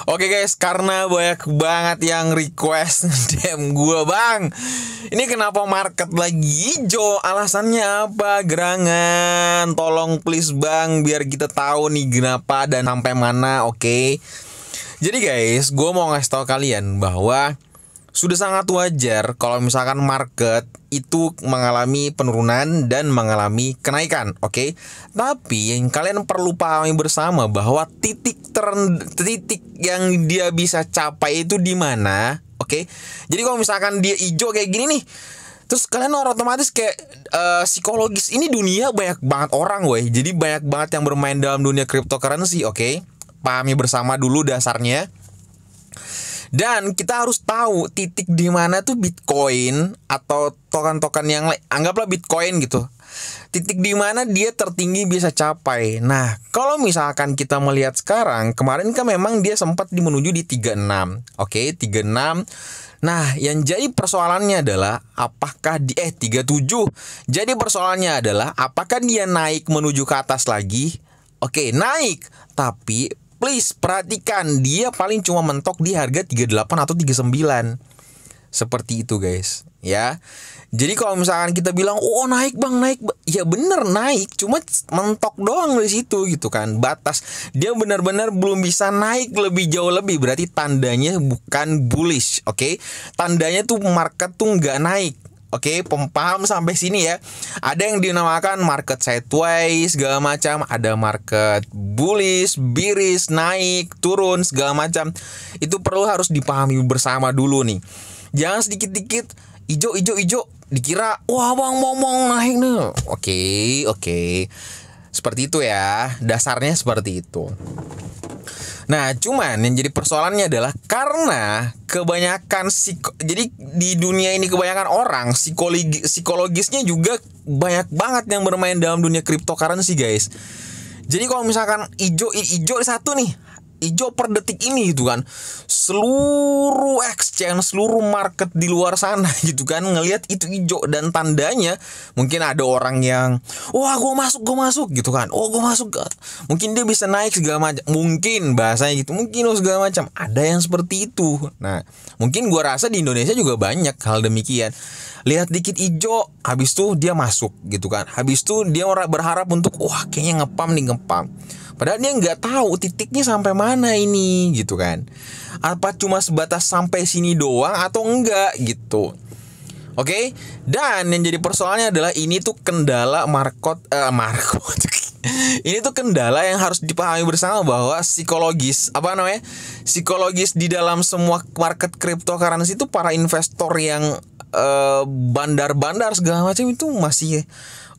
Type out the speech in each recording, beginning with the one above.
Oke guys, karena banyak banget yang request DM gue, bang, ini kenapa market lagi hijau? Alasannya apa? Gerangan, tolong please bang, biar kita tahu nih kenapa dan sampai mana. Oke. Jadi guys, gue mau ngasih tahu kalian bahwa sudah sangat wajar kalau misalkan market itu mengalami penurunan dan mengalami kenaikan, oke? Tapi yang kalian perlu pahami bersama bahwa titik yang dia bisa capai itu di mana, oke? Jadi kalau misalkan dia hijau kayak gini nih, terus kalian otomatis kayak psikologis, ini dunia banyak banget orang, woi. Jadi banyak banget yang bermain dalam dunia cryptocurrency, oke? Pahami bersama dulu dasarnya. Dan kita harus tahu titik di mana tuh Bitcoin atau token-token yang lain, anggaplah Bitcoin gitu. Titik di mana dia tertinggi bisa capai. Nah, kalau misalkan kita melihat sekarang, kemarin kan memang dia sempat menuju di 36. Oke, 36. Nah, yang jadi persoalannya adalah apakah 37. Jadi persoalannya adalah apakah dia naik menuju ke atas lagi? Oke, naik, tapi please perhatikan, dia paling cuma mentok di harga 38 atau 39. Seperti itu guys, ya. Jadi kalau misalkan kita bilang, oh naik bang, naik, ya bener naik, cuma mentok doang di situ gitu kan, batas. Dia benar-benar belum bisa naik lebih jauh lebih, berarti tandanya bukan bullish, oke? Tandanya tuh market tuh nggak naik. Oke, paham sampai sini ya. Ada yang dinamakan market sideways segala macam, ada market bullish, bearish, naik, turun segala macam. Itu perlu harus dipahami bersama dulu nih. Jangan sedikit-dikit ijo dikira wah bang mau naik nih. Oke. Seperti itu ya. Dasarnya seperti itu. Nah, cuman yang jadi persoalannya adalah karena kebanyakan jadi di dunia ini kebanyakan orang psikologisnya juga banyak banget yang bermain dalam dunia cryptocurrency, guys. Jadi kalau misalkan ijo satu nih, ijo per detik ini gitu kan, seluruh exchange, seluruh market di luar sana gitu kan ngelihat itu ijo, dan tandanya mungkin ada orang yang wah gue masuk gitu kan, oh gue masuk, mungkin dia bisa naik segala macam, mungkin bahasanya gitu, mungkin segala macam, ada yang seperti itu. Nah mungkin gue rasa di Indonesia juga banyak hal demikian, lihat dikit ijo habis tuh dia masuk gitu kan, habis tuh dia berharap untuk wah kayaknya ngepam. Padahal dia nggak tahu titiknya sampai mana ini gitu kan. Apa cuma sebatas sampai sini doang atau enggak gitu. Oke? Dan yang jadi persoalannya adalah ini tuh kendala market. Ini tuh kendala yang harus dipahami bersama bahwa psikologis di dalam semua market cryptocurrency itu para investor yang bandar-bandar segala macam itu masih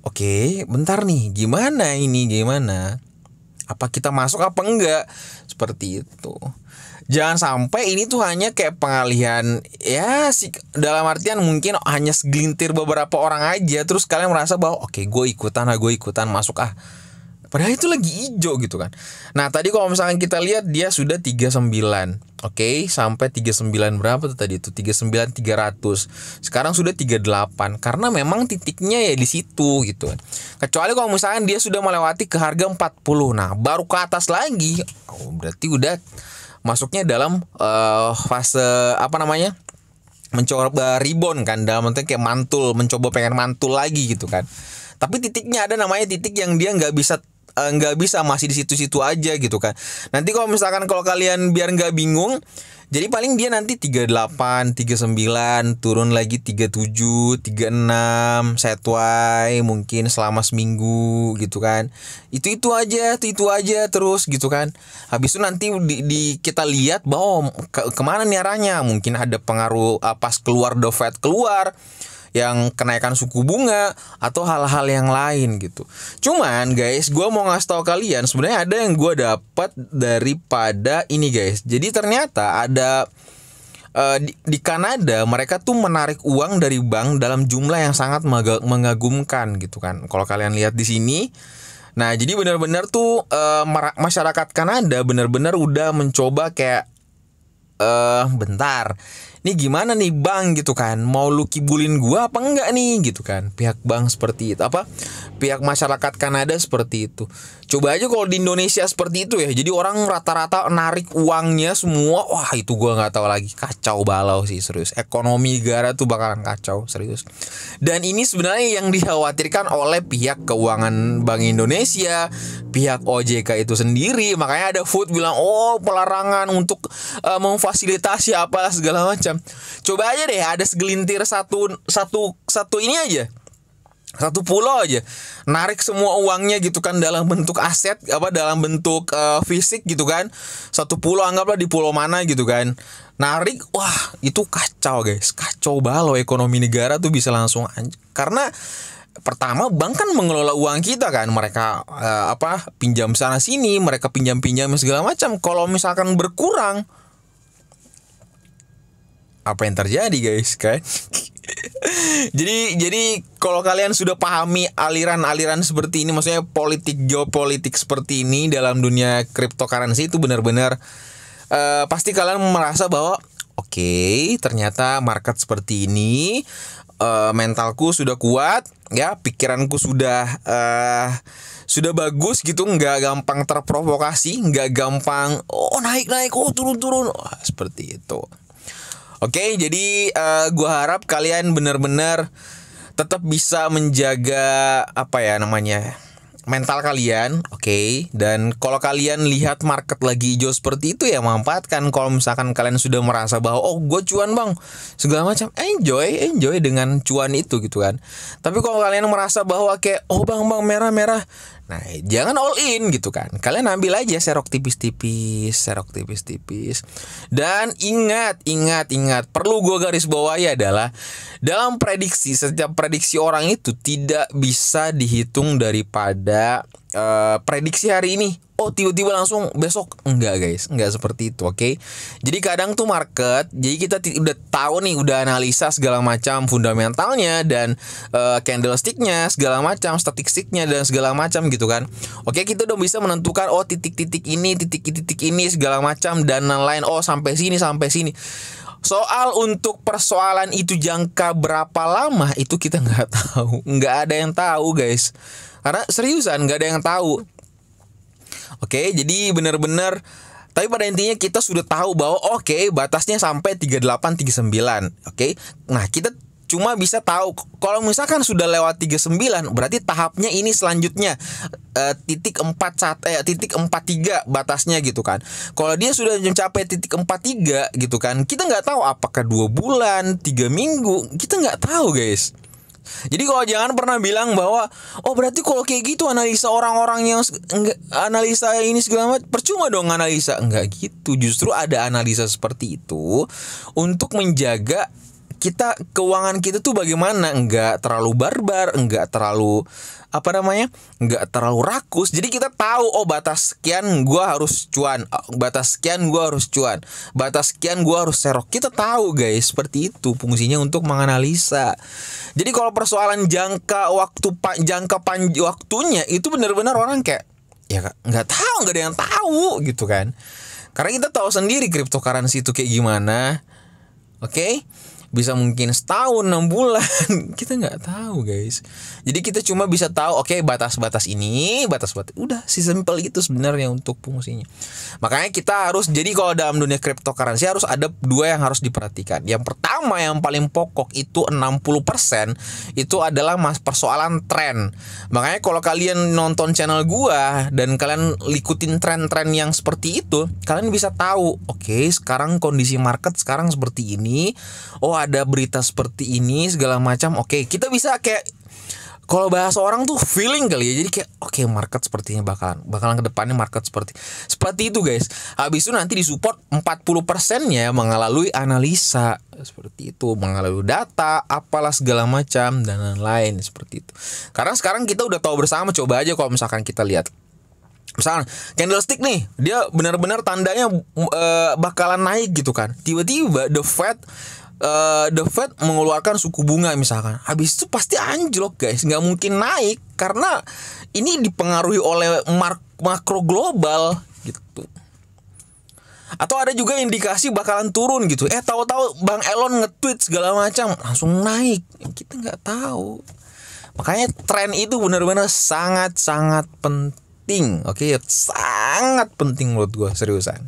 oke, bentar nih, gimana? Apa kita masuk apa enggak? Seperti itu. Jangan sampai ini tuh hanya kayak pengalihan, ya dalam artian mungkin hanya segelintir beberapa orang aja, terus kalian merasa bahwa oke, gue ikutan masuk padahal itu lagi hijau gitu kan. Nah tadi kalau misalkan kita lihat dia sudah 39, oke, sampai 39 berapa tuh tadi itu, 39.300. Sekarang sudah 38 karena memang titiknya ya di situ gitu kan. Kecuali kalau misalkan dia sudah melewati ke harga 40, nah baru ke atas lagi, berarti udah masuknya dalam fase mencoba rebound kan, dalam artian kayak mencoba pengen mantul lagi gitu kan. Tapi titiknya ada namanya titik yang dia nggak bisa masih di situ-situ aja gitu kan. Nanti kalau misalkan kalau kalian biar nggak bingung, jadi paling dia nanti 38, 39, turun lagi 37, 36, sideways mungkin selama seminggu gitu kan. Itu aja terus gitu kan. Habis itu nanti kita lihat bahwa kemana nih arahnya. Mungkin ada pengaruh pas keluar The Fed keluar, yang kenaikan suku bunga atau hal-hal yang lain gitu. Cuman guys, gue mau ngasih tahu kalian sebenarnya ada yang gue dapat daripada ini guys. Jadi ternyata ada di Kanada mereka tuh menarik uang dari bank dalam jumlah yang sangat mengagumkan gitu kan. Kalau kalian lihat di sini. Nah, jadi benar-benar tuh masyarakat Kanada benar-benar udah mencoba kayak bentar, ini gimana nih bang gitu kan, mau lu kibulin gua apa enggak nih gitu kan. Pihak bank seperti itu, pihak masyarakat Kanada seperti itu. Coba aja kalau di Indonesia seperti itu ya. Jadi orang rata-rata narik uangnya semua. Wah, itu gua nggak tahu lagi. Kacau balau sih, serius. Ekonomi negara tuh bakalan kacau, serius. Dan ini sebenarnya yang dikhawatirkan oleh pihak keuangan Bank Indonesia, pihak OJK itu sendiri. Makanya ada Food bilang, "Oh, pelarangan untuk memfasilitasi apalah segala macam." Coba aja deh ada segelintir satu ini aja. Satu pulau aja narik semua uangnya gitu kan dalam bentuk aset, dalam bentuk fisik gitu kan. Satu pulau, anggaplah di pulau mana gitu kan, narik, wah itu kacau guys, kacau balau. Ekonomi negara tuh bisa langsung karena pertama bank kan mengelola uang kita kan, mereka pinjam sana sini, mereka pinjam segala macam. Kalau misalkan berkurang, apa yang terjadi guys kan? Jadi kalau kalian sudah pahami aliran-aliran seperti ini, maksudnya geopolitik seperti ini dalam dunia cryptocurrency, itu benar-benar pasti kalian merasa bahwa oke, ternyata market seperti ini, mentalku sudah kuat ya, pikiranku sudah bagus gitu, nggak gampang terprovokasi, nggak gampang naik turun seperti itu. Oke, jadi gue harap kalian benar-benar tetap bisa menjaga mental kalian, oke. Dan kalau kalian lihat market lagi hijau seperti itu ya manfaatkan. Kalau misalkan kalian sudah merasa bahwa gue cuan bang, segala macam, enjoy dengan cuan itu gitu kan. Tapi kalau kalian merasa bahwa kayak bang merah, nah jangan all in gitu kan. Kalian ambil aja serok tipis-tipis. Dan ingat, perlu gue garis bawahi adalah dalam setiap prediksi orang itu tidak bisa dihitung daripada prediksi hari ini. Tiba-tiba langsung besok, enggak guys, enggak seperti itu, oke? Jadi kadang tuh market, jadi kita udah tahu nih, udah analisa segala macam fundamentalnya dan candlesticknya segala macam, statistiknya dan segala macam gitu kan. Oke, kita udah bisa menentukan titik-titik ini segala macam dan lain-lain. Sampai sini. Soal untuk persoalan itu jangka berapa lama itu kita nggak tahu, nggak ada yang tahu guys. Karena seriusan nggak ada yang tahu. Oke, jadi benar-benar, tapi pada intinya kita sudah tahu bahwa batasnya sampai 38, 39. Oke. Nah, kita cuma bisa tahu kalau misalkan sudah lewat 39, berarti tahapnya ini selanjutnya titik 43 batasnya gitu kan. Kalau dia sudah mencapai titik 43 gitu kan, kita nggak tahu apakah 2 bulan, 3 minggu, kita nggak tahu guys. Jadi kalau jangan pernah bilang bahwa berarti kalau kayak gitu analisa orang-orang yang analisa ini segala macam, percuma dong analisa. Enggak gitu. Justru ada analisa seperti itu untuk menjaga keuangan kita tuh bagaimana, enggak terlalu barbar, enggak terlalu enggak terlalu rakus. Jadi kita tahu batas sekian gua harus cuan, batas sekian gua harus cuan, batas sekian gua harus serok. Kita tahu guys, seperti itu fungsinya untuk menganalisa. Jadi kalau persoalan jangka waktunya itu benar-benar orang kayak ya nggak tahu, nggak ada yang tahu gitu kan. Karena kita tahu sendiri cryptocurrency itu kayak gimana. Oke? Bisa mungkin setahun, 6 bulan, kita nggak tahu guys. Jadi kita cuma bisa tahu batas-batas ini, batas-batas, udah simple itu sebenarnya untuk fungsinya. Makanya kita harus, jadi kalau dalam dunia cryptocurrency harus ada 2 yang harus diperhatikan. Yang pertama, yang paling pokok itu 60% itu adalah persoalan tren. Makanya kalau kalian nonton channel gua dan kalian ikutin tren-tren yang seperti itu, kalian bisa tahu sekarang kondisi market sekarang seperti ini, ada berita seperti ini segala macam. Kita bisa kayak, kalau bahasa orang tuh feeling kali ya. Jadi kayak market sepertinya bakalan kedepannya market seperti itu guys. Habis itu nanti disupport 40%-nya melalui analisa seperti itu, melalui data apalah segala macam dan lain-lain seperti itu. Karena sekarang kita udah tahu bersama. Coba aja kalau misalkan kita lihat, misalkan candlestick nih, dia benar-benar tandanya bakalan naik gitu kan. Tiba-tiba The Fed mengeluarkan suku bunga misalkan, habis itu pasti anjlok guys, nggak mungkin naik karena ini dipengaruhi oleh makro global gitu. Atau ada juga indikasi bakalan turun gitu, tahu-tahu Bang Elon nge-tweet segala macam langsung naik, kita nggak tahu. Makanya tren itu benar-benar sangat-sangat penting. penting, oke, sangat penting menurut gue, seriusan.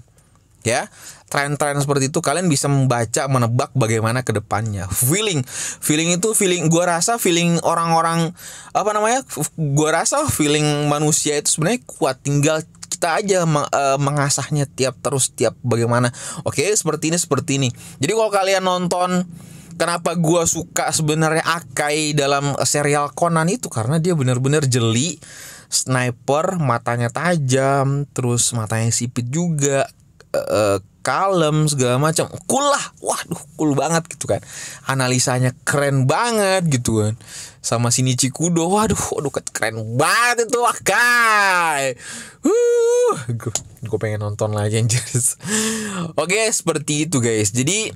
Ya, tren-tren seperti itu kalian bisa membaca, menebak bagaimana ke depannya. Feeling itu gue rasa feeling orang-orang gue rasa feeling manusia itu sebenarnya kuat, tinggal kita aja mengasahnya tiap bagaimana. Oke, seperti ini. Jadi kalau kalian nonton, kenapa gue suka sebenarnya Akai dalam serial Conan itu karena dia benar-benar jeli, sniper, matanya tajam, terus matanya sipit juga, kalem segala macam, cool lah, waduh cool banget gitu kan, analisanya keren banget gitu kan, sama Shinichi Kudo, waduh keren banget itu Akai, gue pengen nonton lagi anjir. Oke, seperti itu guys. Jadi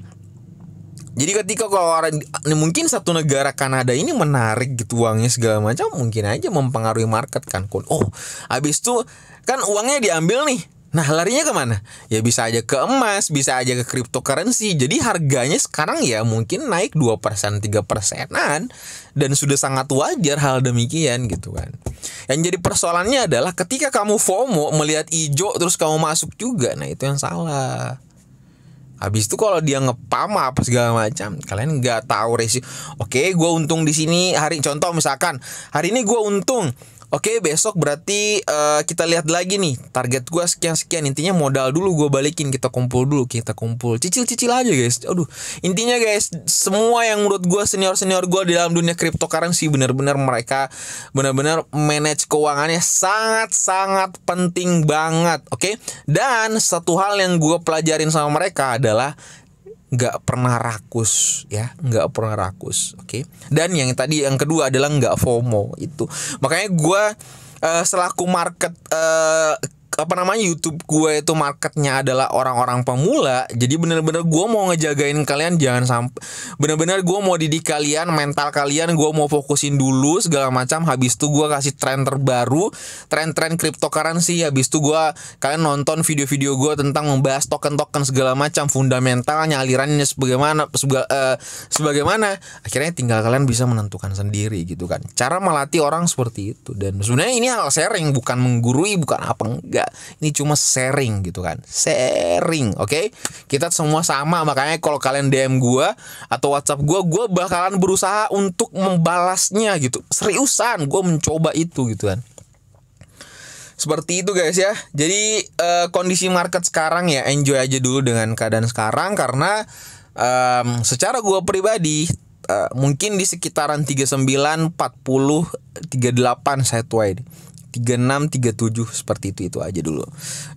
ketika kalau orang, mungkin satu negara Kanada ini menarik gitu uangnya segala macam, mungkin aja mempengaruhi market kan. Oh, habis itu kan uangnya diambil nih. Nah, larinya kemana? Ya bisa aja ke emas, bisa aja ke cryptocurrency. Jadi harganya sekarang ya mungkin naik 2%, 3%-an. Dan sudah sangat wajar hal demikian gitu kan. Yang jadi persoalannya adalah ketika kamu FOMO melihat hijau terus kamu masuk juga. Nah, itu yang salah. Habis itu kalau dia ngepam apa segala macam, kalian nggak tahu resiko. Oke, gue untung di sini contoh misalkan hari ini gue untung. Oke, besok berarti kita lihat lagi nih target gue sekian. Intinya modal dulu gue balikin, kita kumpul cicil aja guys. Aduh, intinya guys, semua yang menurut gue senior gue di dalam dunia cryptocurrency benar-benar mereka benar-benar manage keuangannya sangat penting banget. Oke, dan satu hal yang gue pelajarin sama mereka adalah nggak pernah rakus ya, oke. Dan yang kedua adalah nggak FOMO itu. Makanya gue selaku market YouTube gue itu marketnya adalah orang-orang pemula. Jadi benar-benar gue mau ngejagain kalian jangan sampai, benar-benar gue mau didik kalian, mental kalian gue mau fokusin dulu segala macam. Habis itu gue kasih tren terbaru, tren cryptocurrency. Habis itu kalian nonton video-video gue tentang membahas token segala macam, fundamentalnya, alirannya sebagaimana. Akhirnya tinggal kalian bisa menentukan sendiri gitu kan. Cara melatih orang seperti itu. Dan sebenarnya ini hal sharing, bukan menggurui, bukan apa enggak. Ini cuma sharing gitu kan. Oke? Kita semua sama, makanya kalau kalian DM gue atau WhatsApp gue bakalan berusaha untuk membalasnya gitu. Seriusan, gue mencoba itu gitu kan. Seperti itu guys ya. Jadi kondisi market sekarang ya enjoy aja dulu dengan keadaan sekarang, karena secara gue pribadi mungkin di sekitaran 39, 40, 38 sideways, 36, 37 seperti itu aja dulu.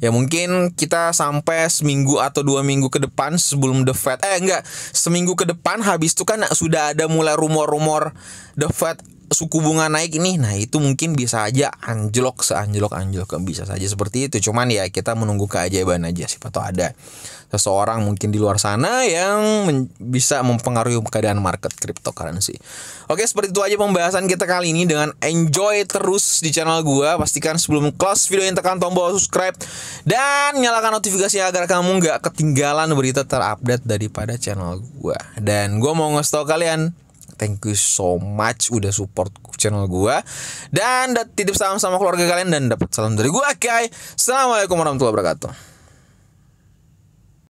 Ya mungkin kita sampai seminggu atau 2 minggu ke depan sebelum The Fed seminggu ke depan, habis itu kan sudah ada mulai rumor The Fed suku bunga naik ini. Nah, itu mungkin bisa aja anjlok bisa saja seperti itu. Cuman ya kita menunggu keajaiban aja, siapa tahu ada seseorang mungkin di luar sana yang bisa mempengaruhi keadaan market cryptocurrency. Oke, seperti itu aja pembahasan kita kali ini. Dengan enjoy terus di channel gua. Pastikan sebelum close video yang tekan tombol subscribe dan nyalakan notifikasi agar kamu nggak ketinggalan berita terupdate daripada channel gua. Dan gua mau ngasih tau kalian, thank you so much udah support channel gua, dan titip salam sama keluarga kalian dan dapat salam dari gua, Akai. Assalamualaikum warahmatullahi wabarakatuh.